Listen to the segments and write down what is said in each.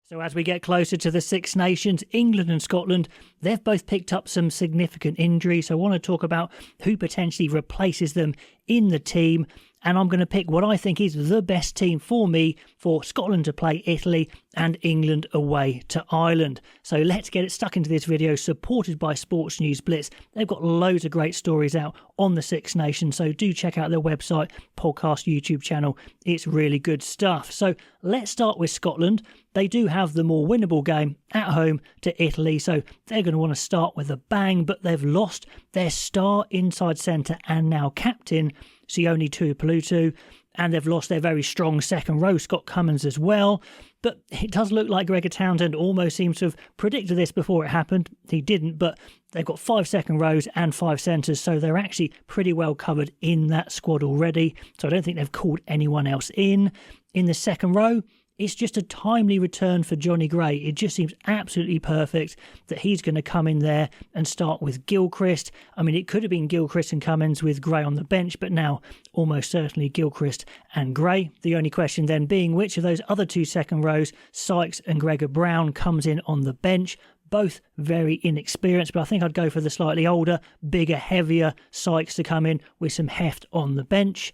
So as we get closer to the Six Nations, England and Scotland, they've both picked up some significant injuries. So I want to talk about who potentially replaces them in the team. And I'm going to pick what I think is the best team for me for Scotland to play Italy and England away to Ireland. So let's get it stuck into this video, supported by Sports News Blitz. They've got loads of great stories out on the Six Nations, so do check out their website, podcast, YouTube channel. It's really good stuff. So let's start with Scotland. They do have the more winnable game at home to Italy, so they're going to want to start with a bang, but they've lost their star inside centre and now captain, Sione Tuipulotu, and they've lost their very strong second row, Scott Cummins, as well. But it does look like Gregor Townsend almost seems to have predicted this before it happened. He didn't, but they've got 5 second rows and 5 centres, so they're actually pretty well covered in that squad already. So I don't think they've called anyone else in. In the second row, it's just a timely return for Johnny Gray. It just seems absolutely perfect that he's going to come in there and start with Gilchrist. I mean, it could have been Gilchrist and Cummins with Gray on the bench, but now almost certainly Gilchrist and Gray. The only question then being which of those other 2 second rows, Sykes and Gregor Brown, comes in on the bench. Both very inexperienced, but I think I'd go for the slightly older, bigger, heavier Sykes to come in with some heft on the bench.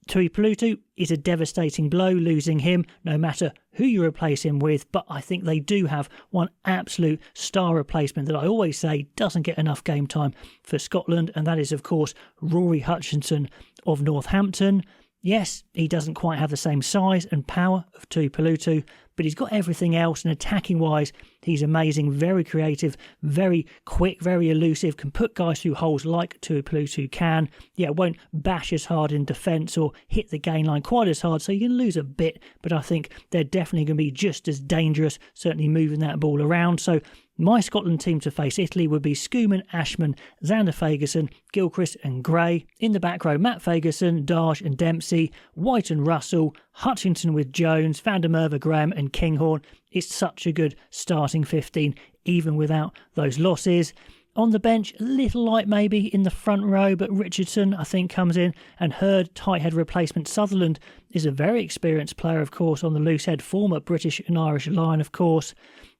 Tuipulotu is a devastating blow, losing him, no matter who you replace him with, but I think they do have one absolute star replacement that I always say doesn't get enough game time for Scotland, and that is, of course, Rory Hutchinson of Northampton. Yes, he doesn't quite have the same size and power of Tuipulotu, but he's got everything else, and attacking-wise, he's amazing, very creative, very quick, very elusive, can put guys through holes like Tuipulotu can. Yeah, won't bash as hard in defence or hit the gain line quite as hard, so you can lose a bit, but I think they're definitely going to be just as dangerous, certainly moving that ball around. So my Scotland team to face Italy would be Schoeman, Ashman, Xander Fagerson, Gilchrist and Gray. In the back row, Matt Fagerson, Darge and Dempsey, White and Russell, Hutchinson with Jones, Van der Merwe, Graham and Kinghorn. It's such a good starting 15, even without those losses. On the bench, a little light maybe in the front row, but Richardson, I think, comes in, and Hurd, tight head replacement. Sutherland is a very experienced player, of course, on the loose head, former British and Irish line, of course.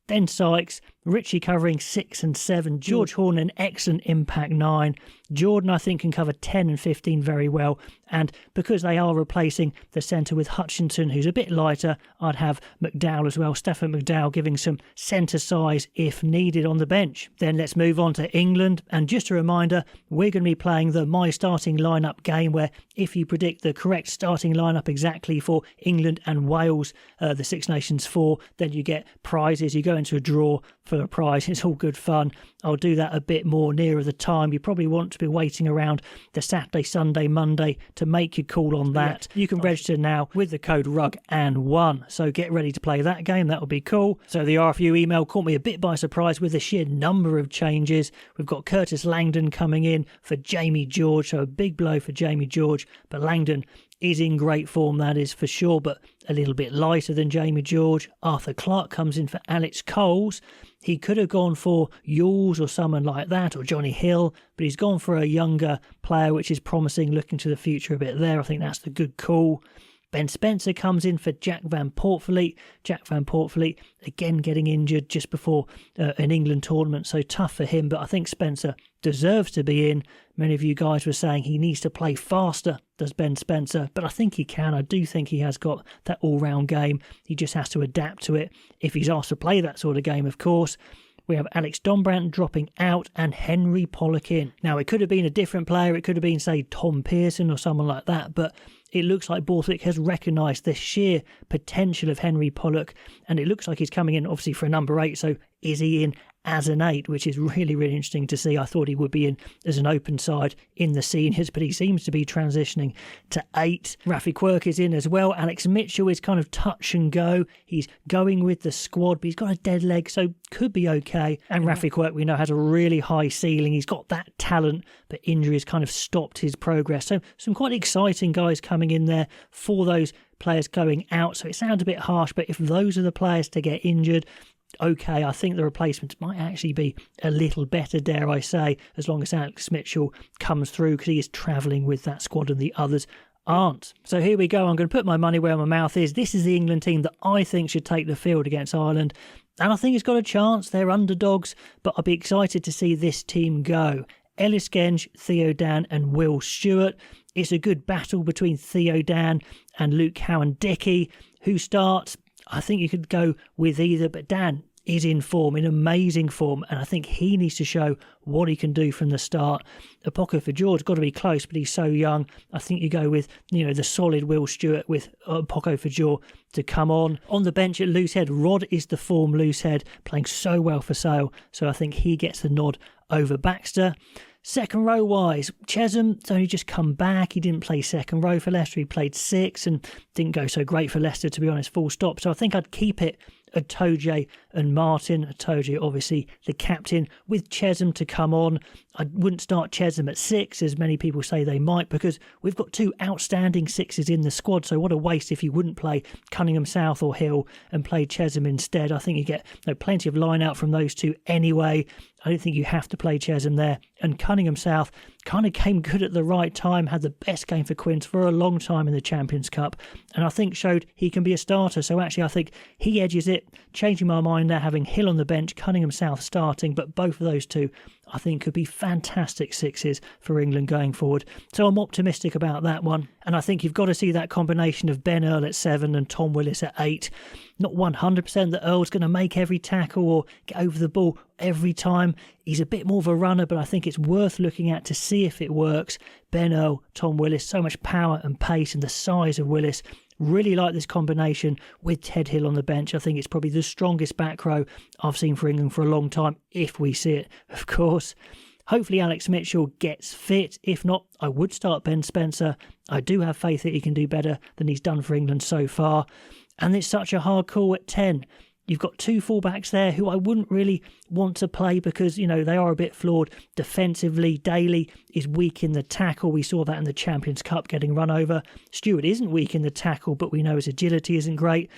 Then Sykes, Richie covering 6 and 7, George Horn an excellent impact 9. Jordan, I think, can cover 10 and 15 very well. And because they are replacing the centre with Hutchinson, who's a bit lighter, I'd have McDowell as well. Stephen McDowell giving some centre size if needed on the bench. Then let's move on to England. And just a reminder, we're going to be playing the My Starting Lineup game, where if you predict the correct starting lineup exactly for England and Wales, the Six Nations 4, then you get prizes. You go into a draw for a prize. It's all good fun. I'll do that a bit more nearer the time. You probably want to be waiting around the Saturday, Sunday, Monday to make your call on that. You can register now with the code RugAN1. So get ready to play that game. That'll be cool. So the RFU email caught me a bit by surprise with the sheer number of changes. We've got Curtis Langdon coming in for Jamie George. So a big blow for Jamie George. But Langdon is in great form, that is for sure, but a little bit lighter than Jamie George. Arthur Clark comes in for Alex Coles. He could have gone for Yules or someone like that, or Johnny Hill, but he's gone for a younger player, which is promising, looking to the future a bit there. I think that's the good call. Ben Spencer comes in for Jack Van Poortvliet. Jack Van Poortvliet, again, getting injured just before an England tournament, so tough for him, but I think Spencer deserves to be in. Many of you guys were saying he needs to play faster, does Ben Spencer, but I think he can. I do think he has got that all-round game. He just has to adapt to it if he's asked to play that sort of game, of course. We have Alex Dombrandt dropping out and Henry Pollock in. Now, it could have been a different player. It could have been, say, Tom Pearson or someone like that, but it looks like Borthwick has recognised the sheer potential of Henry Pollock, and it looks like he's coming in, obviously, for a number 8, so is he in as an 8, which is really, really interesting to see. I thought he would be in as an open side in the seniors, but he seems to be transitioning to 8. Rafi Quirk is in as well. Alex Mitchell is kind of touch and go. He's going with the squad, but he's got a dead leg, so could be okay. And Rafi Quirk, we know, has a really high ceiling. He's got that talent, but injuries kind of stopped his progress. So some quite exciting guys coming in there for those players going out. So it sounds a bit harsh, but if those are the players to get injured, okay, I think the replacements might actually be a little better, dare I say, as long as Alex Mitchell comes through, because he is travelling with that squad and the others aren't. So here we go. I'm going to put my money where my mouth is. This is the England team that I think should take the field against Ireland. And I think it's got a chance. They're underdogs, but I'll be excited to see this team go. Ellis Genge, Theo Dan and Will Stewart. It's a good battle between Theo Dan and Luke Cowan-Dickie. Who starts? I think you could go with either, but Dan is in form, in amazing form, and I think he needs to show what he can do from the start. Apoko Fajor's got to be close, but he's so young. I think you go with, the solid Will Stewart with Apoko Fajor to come on. On the bench at loosehead, Rod is the form loosehead, playing so well for Sale, so I think he gets the nod over Baxter. Second row wise, Chesham only just come back. He didn't play second row for Leicester. He played 6 and didn't go so great for Leicester, to be honest, full stop. So I think I'd keep it Itoje and Martin. Itoje, obviously the captain, with Chesham to come on. I wouldn't start Chesham at 6, as many people say they might, because we've got 2 outstanding 6s in the squad. So what a waste if you wouldn't play Cunningham South or Hill and play Chesham instead. I think you get plenty of line out from those 2 anyway. I don't think you have to play Chesham there. And Cunningham South kind of came good at the right time, had the best game for Quins for a long time in the Champions Cup, and I think showed he can be a starter. So actually I think he edges it, changing my mind there, having Hill on the bench, Cunningham South starting, but both of those 2 I think could be fantastic 6s for England going forward. So I'm optimistic about that one. And I think you've got to see that combination of Ben Earl at 7 and Tom Willis at 8. Not 100% that Earl's going to make every tackle or get over the ball every time. He's a bit more of a runner, but I think it's worth looking at to see if it works. Ben Earl, Tom Willis, so much power and pace, and the size of Willis. Really like this combination with Ted Hill on the bench. I think it's probably the strongest back row I've seen for England for a long time, if we see it, of course. Hopefully Alex Mitchell gets fit. If not, I would start Ben Spencer. I do have faith that he can do better than he's done for England so far. And it's such a hard call at 10. You've got 2 fullbacks there who I wouldn't really want to play because, they are a bit flawed defensively. Daly is weak in the tackle. We saw that in the Champions Cup getting run over. Stewart isn't weak in the tackle, but we know his agility isn't great.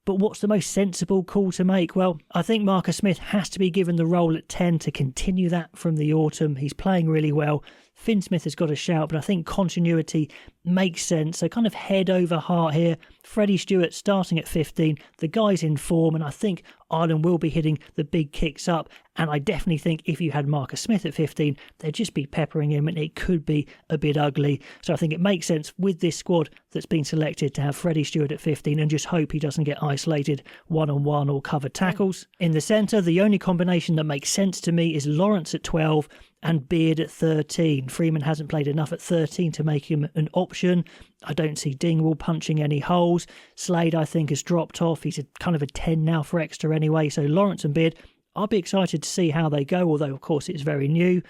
But what's the most sensible call to make? Well, I think Marcus Smith has to be given the role at 10 to continue that from the autumn. He's playing really well. Finn Smith has got a shout, but I think continuity makes sense. So kind of head over heart here. Freddie Stewart starting at 15. The guy's in form, and I think Ireland will be hitting the big kicks up. And I definitely think if you had Marcus Smith at 15, they'd just be peppering him, and it could be a bit ugly. So I think it makes sense with this squad that's been selected to have Freddie Stewart at 15 and just hope he doesn't get isolated one-on-one or cover tackles. In the centre, the only combination that makes sense to me is Lawrence at 12 and Beard at 13. Freeman hasn't played enough at 13 to make him an option. I don't see Dingwall punching any holes. Slade, I think, has dropped off. He's kind of a 10 now for extra anyway. So Lawrence and Beard, I'll be excited to see how they go, although, of course, it's very new.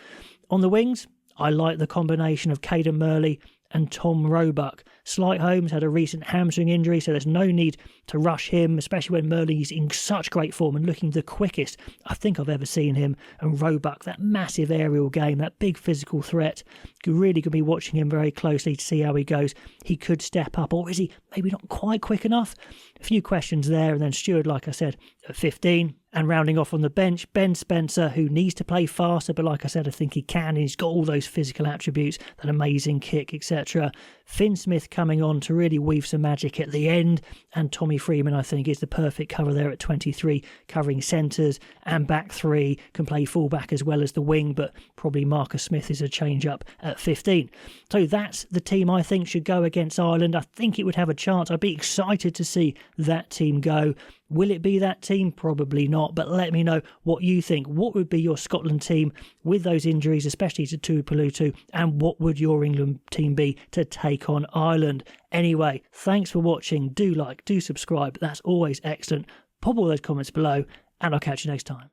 On the wings, I like the combination of Caden Murley and Tom Roebuck. Slight Holmes had a recent hamstring injury, so there's no need to rush him, especially when Murley's in such great form and looking the quickest I think I've ever seen him. And Roebuck, that massive aerial game, that big physical threat. Really going to be watching him very closely to see how he goes. He could step up, or is he maybe not quite quick enough? A few questions there, and then Stewart, like I said, at 15. And rounding off on the bench, Ben Spencer, who needs to play faster, but like I said, I think he can. And he's got all those physical attributes, that amazing kick, etc. Finn Smith coming on to really weave some magic at the end. And Tommy Freeman, I think, is the perfect cover there at 23, covering centres and back 3, can play fullback as well as the wing, but probably Marcus Smith is a change-up at 15. So that's the team I think should go against Ireland. I think it would have a chance. I'd be excited to see that team go. Will it be that team? Probably not, but let me know what you think. What would be your Scotland team with those injuries, especially to Tuipulotu, and what would your England team be to take on Ireland? Anyway, thanks for watching. Do like, do subscribe. That's always excellent. Pop all those comments below, and I'll catch you next time.